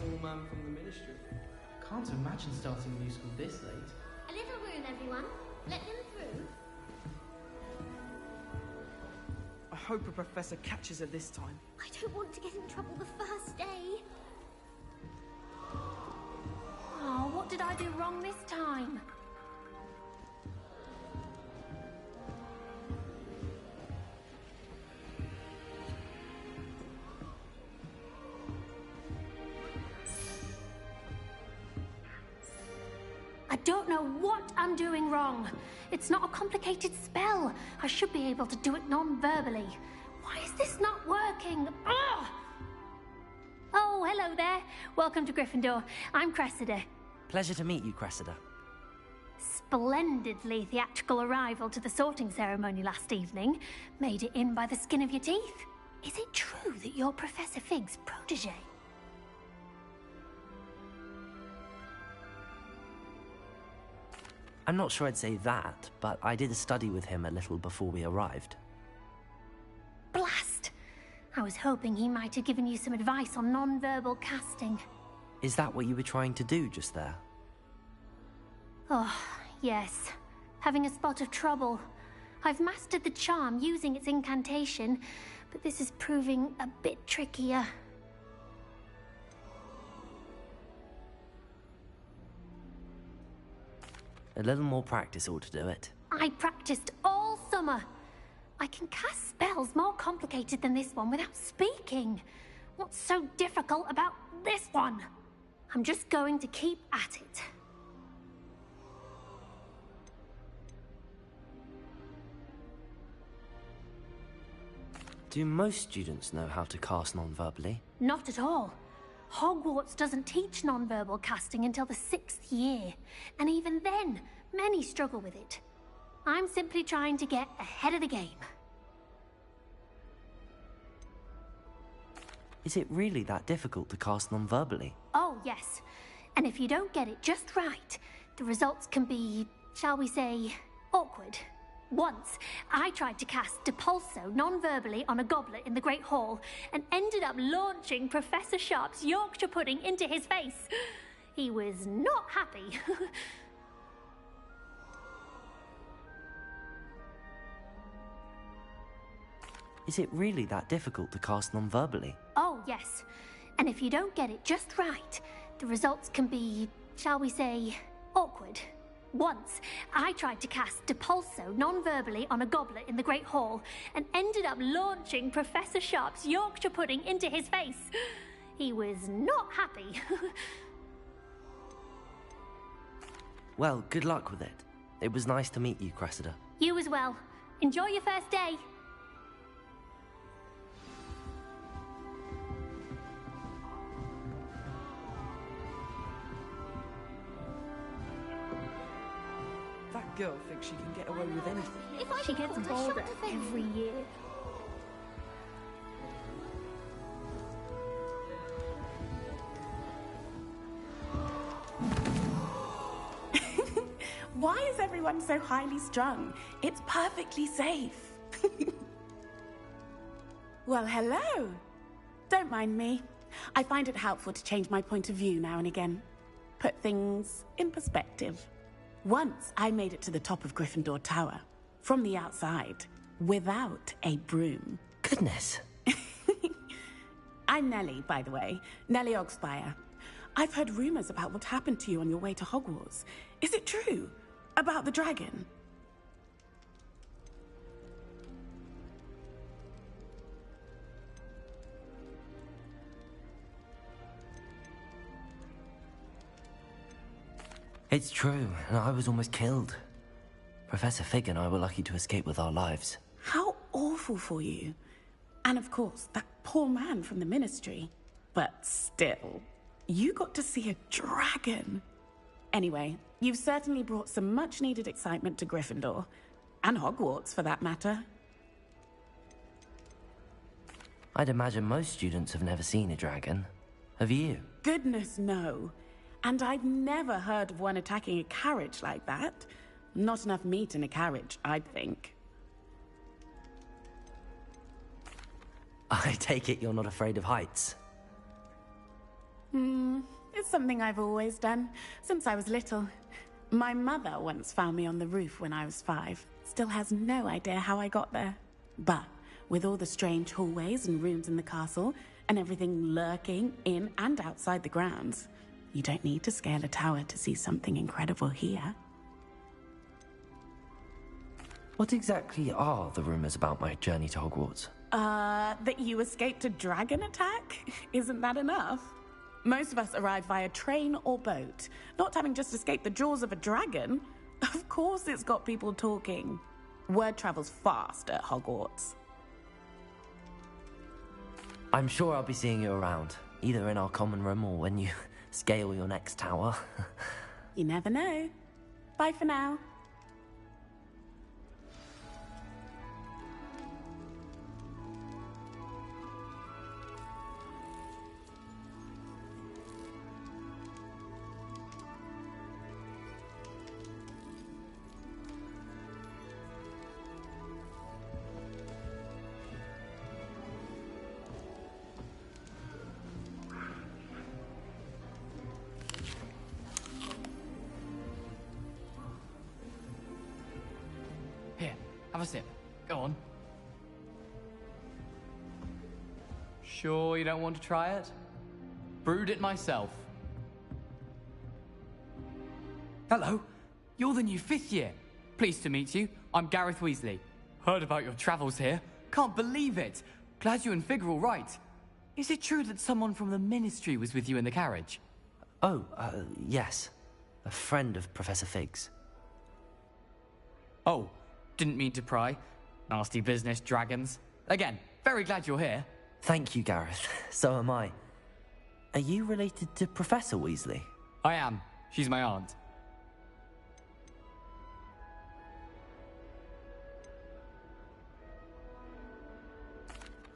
tall man from the ministry. Can't imagine starting a new school this late. A little room, everyone. Let him through. I hope a professor catches her this time. I don't want to get in trouble the first day. Oh, what did I do wrong this time? I don't know what I'm doing wrong. It's not a complicated spell. I should be able to do it non-verbally. Why is this not working? Ugh! Oh, hello there. Welcome to Gryffindor. I'm Cressida. Pleasure to meet you, Cressida. Splendidly theatrical arrival to the sorting ceremony last evening. Made it in by the skin of your teeth. Is it true that you're Professor Fig's protege? I'm not sure I'd say that, but I did study with him a little before we arrived. Blast! I was hoping he might have given you some advice on non-verbal casting. Is that what you were trying to do just there? Oh, yes. Having a spot of trouble. I've mastered the charm using its incantation, but this is proving a bit trickier. A little more practice ought to do it. I practiced all summer. I can cast spells more complicated than this one without speaking. What's so difficult about this one? I'm just going to keep at it. Do most students know how to cast non-verbally? Not at all. Hogwarts doesn't teach non-verbal casting until the 6th year, and even then, many struggle with it. I'm simply trying to get ahead of the game. Is it really that difficult to cast non-verbally? Oh, yes. And if you don't get it just right, the results can be, shall we say, awkward. Once, I tried to cast Depulso non-verbally on a goblet in the Great Hall and ended up launching Professor Sharp's Yorkshire pudding into his face. He was not happy. Is it really that difficult to cast non-verbally? Oh, yes. And if you don't get it just right, the results can be, shall we say, awkward. Once, I tried to cast Depulso non-verbally on a goblet in the Great Hall and ended up launching Professor Sharp's Yorkshire pudding into his face. He was not happy. Well, good luck with it. It was nice to meet you, Cressida. You as well. Enjoy your first day. That girl thinks she can get away with anything. If I She gets called her bolder short offence. every year. Why is everyone so highly strung? It's perfectly safe. Well, hello. Don't mind me. I find it helpful to change my point of view now and again. Put things in perspective. Once I made it to the top of Gryffindor Tower, from the outside, without a broom. Goodness. I'm Nellie, by the way. Nellie Ogspire. I've heard rumors about what happened to you on your way to Hogwarts. Is it true? About the dragon? It's true, and I was almost killed. Professor Fig and I were lucky to escape with our lives. How awful for you. And of course, that poor man from the ministry. But still, you got to see a dragon. Anyway, you've certainly brought some much-needed excitement to Gryffindor. And Hogwarts, for that matter. I'd imagine most students have never seen a dragon. Have you? Goodness, no. And I've never heard of one attacking a carriage like that. Not enough meat in a carriage, I'd think. I take it you're not afraid of heights. It's something I've always done, since I was little. My mother once found me on the roof when I was 5. Still has no idea how I got there. But with all the strange hallways and rooms in the castle, and everything lurking in and outside the grounds, you don't need to scale a tower to see something incredible here. What exactly are the rumors about my journey to Hogwarts? That you escaped a dragon attack? Isn't that enough? Most of us arrive via train or boat, not having just escaped the jaws of a dragon. Of course it's got people talking. Word travels fast at Hogwarts. I'm sure I'll be seeing you around, either in our common room or when you scale your next tower. You never know. Bye for now. Here, have a sip. Go on. Sure you don't want to try it? Brewed it myself. Hello, you're the new 5th year. Pleased to meet you. I'm Gareth Weasley. Heard about your travels here. Can't believe it. Glad you and Fig are all right. Is it true that someone from the Ministry was with you in the carriage? Oh, yes. A friend of Professor Fig's. Oh, didn't mean to pry. Nasty business, dragons. Again, very glad you're here. Thank you, Gareth. So am I. Are you related to Professor Weasley? I am. She's my aunt.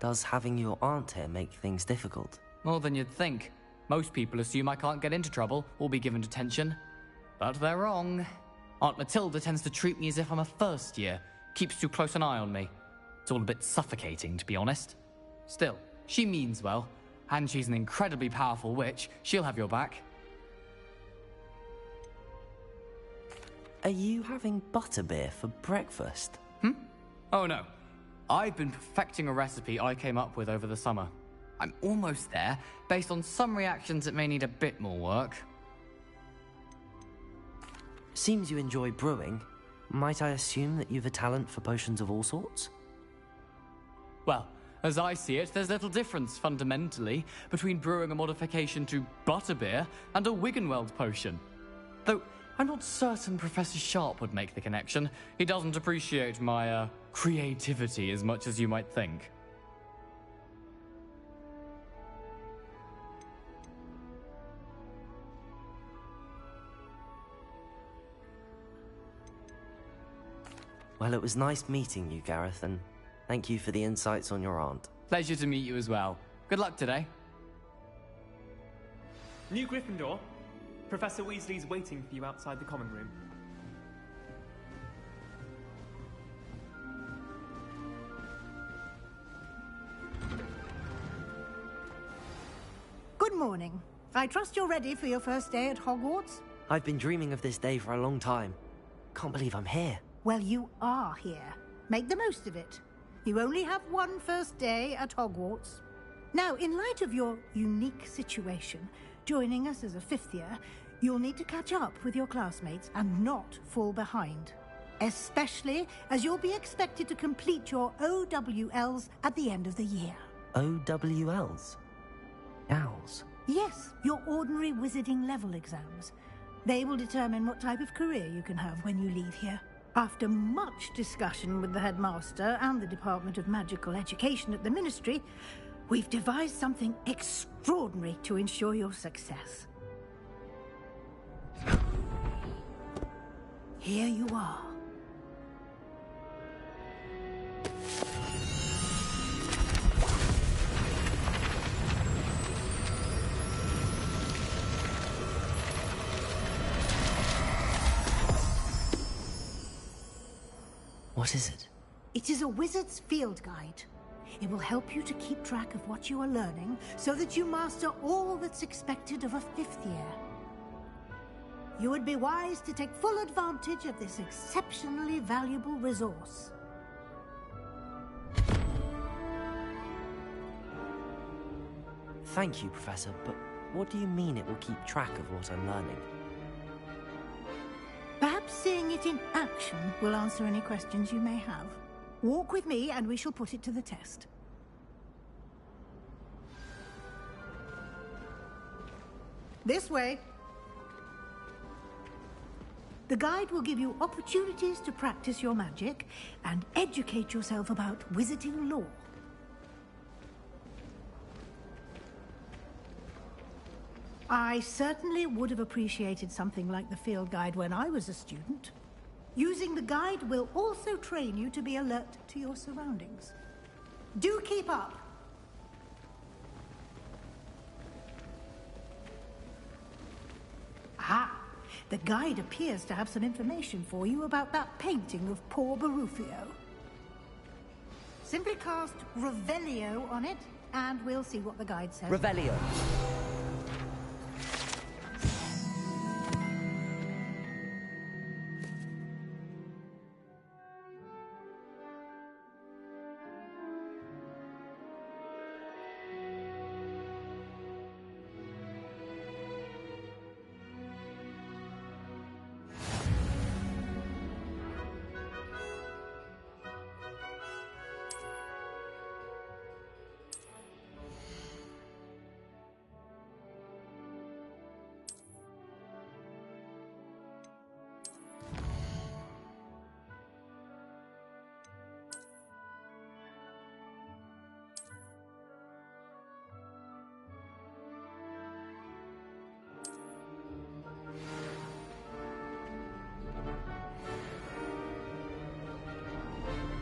Does having your aunt here make things difficult? More than you'd think. Most people assume I can't get into trouble or be given detention. But they're wrong. Aunt Matilda tends to treat me as if I'm a first year. Keeps too close an eye on me. It's all a bit suffocating, to be honest. Still, she means well. And she's an incredibly powerful witch. She'll have your back. Are you having butterbeer for breakfast? Oh no. I've been perfecting a recipe I came up with over the summer. I'm almost there, based on some reactions that may need a bit more work. Seems you enjoy brewing. Might I assume that you've a talent for potions of all sorts? Well, as I see it, there's little difference, fundamentally, between brewing a modification to butterbeer and a Wiggenweld potion. Though, I'm not certain Professor Sharp would make the connection. He doesn't appreciate my, creativity as much as you might think. Well, it was nice meeting you, Gareth, and thank you for the insights on your aunt. Pleasure to meet you as well. Good luck today. New Gryffindor. Professor Weasley's waiting for you outside the common room. Good morning. I trust you're ready for your first day at Hogwarts? I've been dreaming of this day for a long time. Can't believe I'm here. Well, you are here. Make the most of it. You only have one first day at Hogwarts. Now, in light of your unique situation, joining us as a 5th year, you'll need to catch up with your classmates and not fall behind. Especially as you'll be expected to complete your OWLs at the end of the year. OWLs? Owls? Yes, your ordinary wizarding level exams. They will determine what type of career you can have when you leave here. After much discussion with the headmaster and the Department of Magical Education at the Ministry, we've devised something extraordinary to ensure your success. Here you are. What is it? It is a wizard's field guide. It will help you to keep track of what you are learning so that you master all that's expected of a 5th year. You would be wise to take full advantage of this exceptionally valuable resource. Thank you, Professor, but what do you mean it will keep track of what I'm learning? Perhaps seeing it in action will answer any questions you may have. Walk with me and we shall put it to the test. This way. The guide will give you opportunities to practice your magic and educate yourself about wizarding lore. I certainly would have appreciated something like the field guide when I was a student. Using the guide will also train you to be alert to your surroundings. Do keep up! Ah! The guide appears to have some information for you about that painting of poor Barufio. Simply cast Revelio on it, and we'll see what the guide says. Revelio.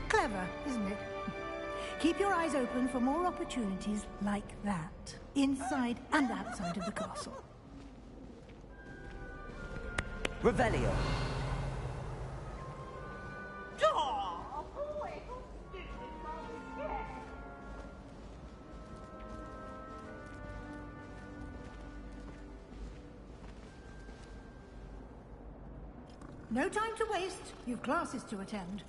Clever, isn't it? Keep your eyes open for more opportunities like that, inside and outside of the castle. Revelio. No time to waste. You've classes to attend.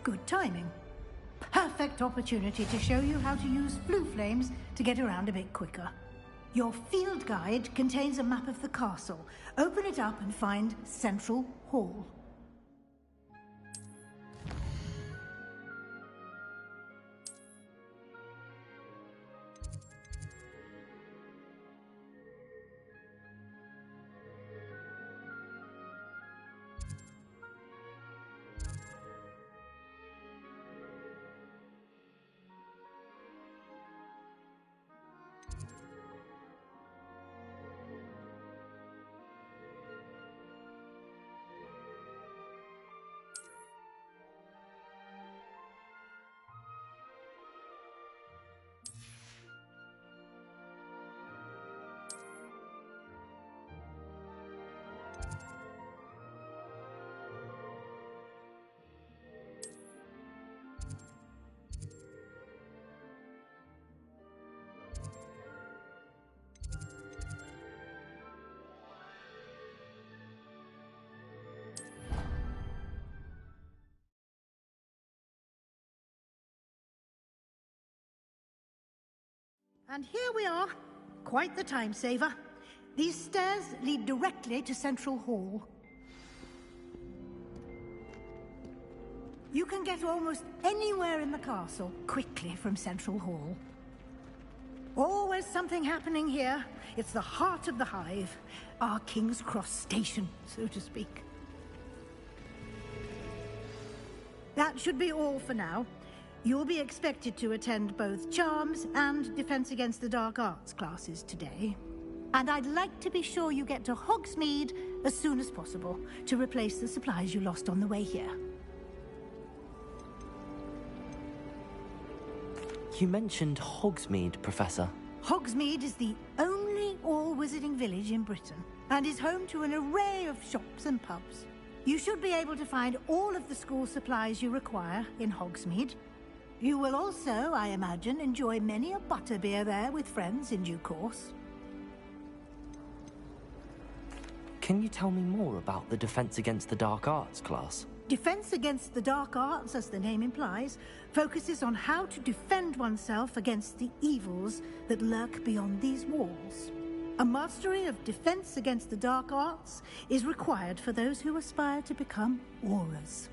Good timing. Perfect opportunity to show you how to use blue flames to get around a bit quicker. Your field guide contains a map of the castle. Open it up and find Central Hall. And here we are. Quite the time saver. These stairs lead directly to Central Hall. You can get almost anywhere in the castle quickly from Central Hall. Always something happening here. It's the heart of the Hive, our King's Cross station, so to speak. That should be all for now. You'll be expected to attend both Charms and Defense Against the Dark Arts classes today. And I'd like to be sure you get to Hogsmeade as soon as possible to replace the supplies you lost on the way here. You mentioned Hogsmeade, Professor. Hogsmeade is the only all-wizarding village in Britain and is home to an array of shops and pubs. You should be able to find all of the school supplies you require in Hogsmeade. You will also, I imagine, enjoy many a butterbeer there with friends in due course. Can you tell me more about the Defense Against the Dark Arts class? Defense Against the Dark Arts, as the name implies, focuses on how to defend oneself against the evils that lurk beyond these walls. A mastery of Defense Against the Dark Arts is required for those who aspire to become Aurors.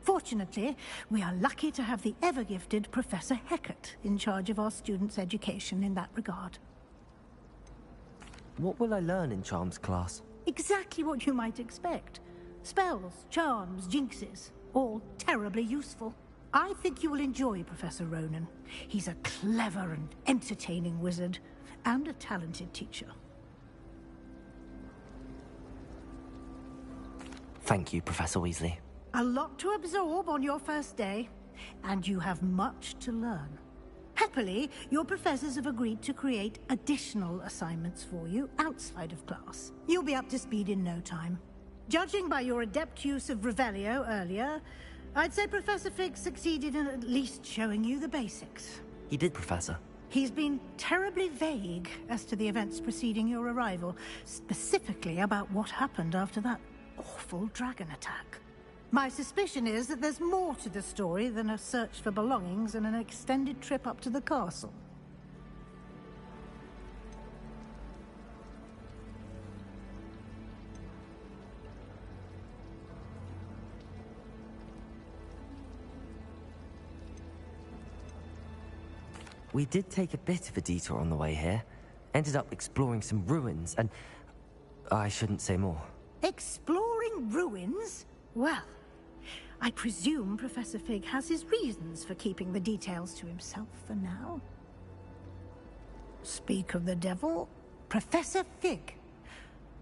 Fortunately, we are lucky to have the ever-gifted Professor Hecat in charge of our students' education in that regard. What will I learn in Charms class? Exactly what you might expect. Spells, charms, jinxes, all terribly useful. I think you will enjoy Professor Ronan. He's a clever and entertaining wizard, and a talented teacher. Thank you, Professor Weasley. A lot to absorb on your first day, and you have much to learn. Happily, your professors have agreed to create additional assignments for you outside of class. You'll be up to speed in no time. Judging by your adept use of Revelio earlier, I'd say Professor Fig succeeded in at least showing you the basics. He did, Professor. He's been terribly vague as to the events preceding your arrival, specifically about what happened after that awful dragon attack. My suspicion is that there's more to the story than a search for belongings and an extended trip up to the castle. We did take a bit of a detour on the way here. Ended up exploring some ruins, and I shouldn't say more. Exploring ruins? Well, I presume Professor Fig has his reasons for keeping the details to himself for now. Speak of the devil, Professor Fig.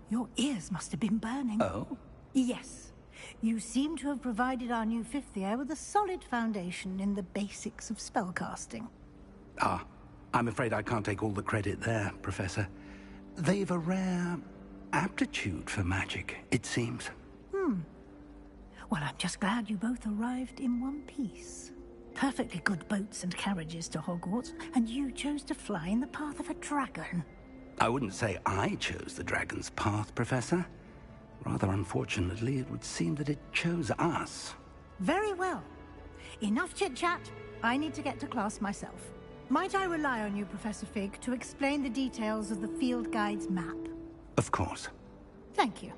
Your ears must have been burning. Oh? Yes. You seem to have provided our new fifth year with a solid foundation in the basics of spellcasting. Ah, I'm afraid I can't take all the credit there, Professor. They've a rare aptitude for magic, it seems. Well, I'm just glad you both arrived in one piece. Perfectly good boats and carriages to Hogwarts, and you chose to fly in the path of a dragon. I wouldn't say I chose the dragon's path, Professor. Rather unfortunately, it would seem that it chose us. Very well. Enough chit-chat. I need to get to class myself. Might I rely on you, Professor Fig, to explain the details of the field guide's map? Of course. Thank you.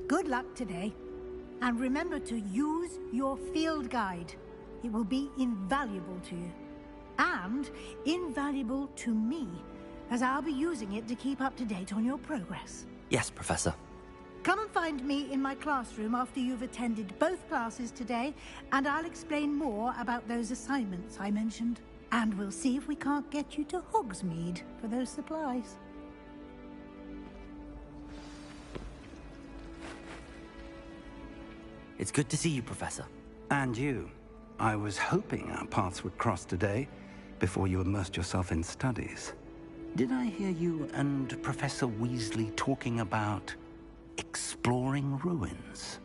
Good luck today. And remember to use your field guide. It will be invaluable to you. And invaluable to me, as I'll be using it to keep up to date on your progress. Yes, Professor. Come and find me in my classroom after you've attended both classes today, and I'll explain more about those assignments I mentioned. And we'll see if we can't get you to Hogsmeade for those supplies. It's good to see you, Professor. And you. I was hoping our paths would cross today, before you immersed yourself in studies. Did I hear you and Professor Weasley talking about exploring ruins?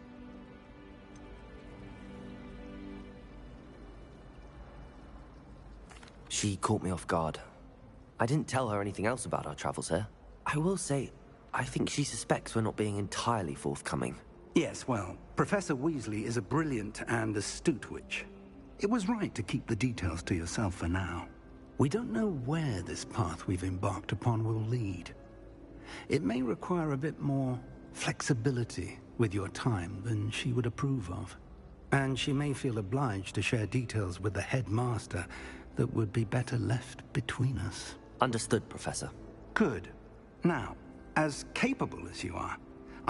She caught me off guard. I didn't tell her anything else about our travels here. I will say, I think she suspects we're not being entirely forthcoming. Yes, well, Professor Weasley is a brilliant and astute witch. It was right to keep the details to yourself for now. We don't know where this path we've embarked upon will lead. It may require a bit more flexibility with your time than she would approve of. And she may feel obliged to share details with the headmaster that would be better left between us. Understood, Professor. Good. Now, as capable as you are,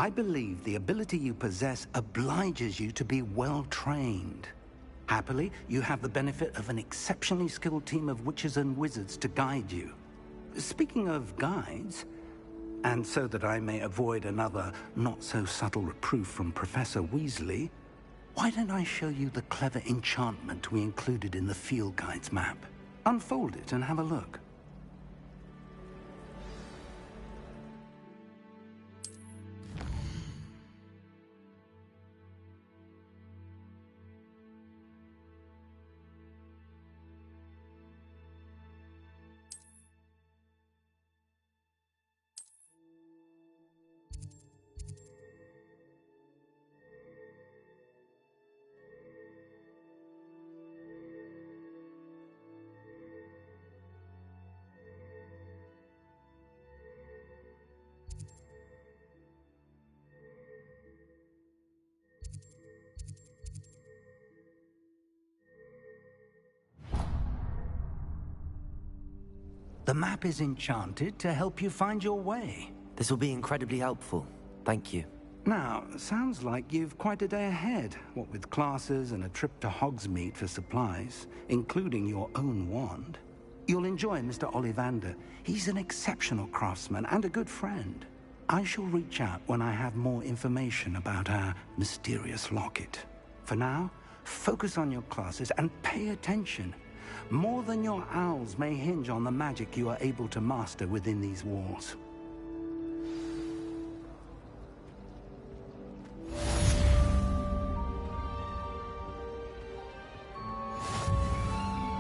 I believe the ability you possess obliges you to be well-trained. Happily, you have the benefit of an exceptionally skilled team of witches and wizards to guide you. Speaking of guides, and so that I may avoid another not-so-subtle reproof from Professor Weasley, why don't I show you the clever enchantment we included in the field guide's map? Unfold it and have a look. The map is enchanted to help you find your way. This will be incredibly helpful. Thank you. Now, sounds like you've quite a day ahead, what with classes and a trip to Hogsmeade for supplies, including your own wand. You'll enjoy Mr. Ollivander. He's an exceptional craftsman and a good friend. I shall reach out when I have more information about our mysterious locket. For now, focus on your classes and pay attention. More than your owls may hinge on the magic you are able to master within these walls.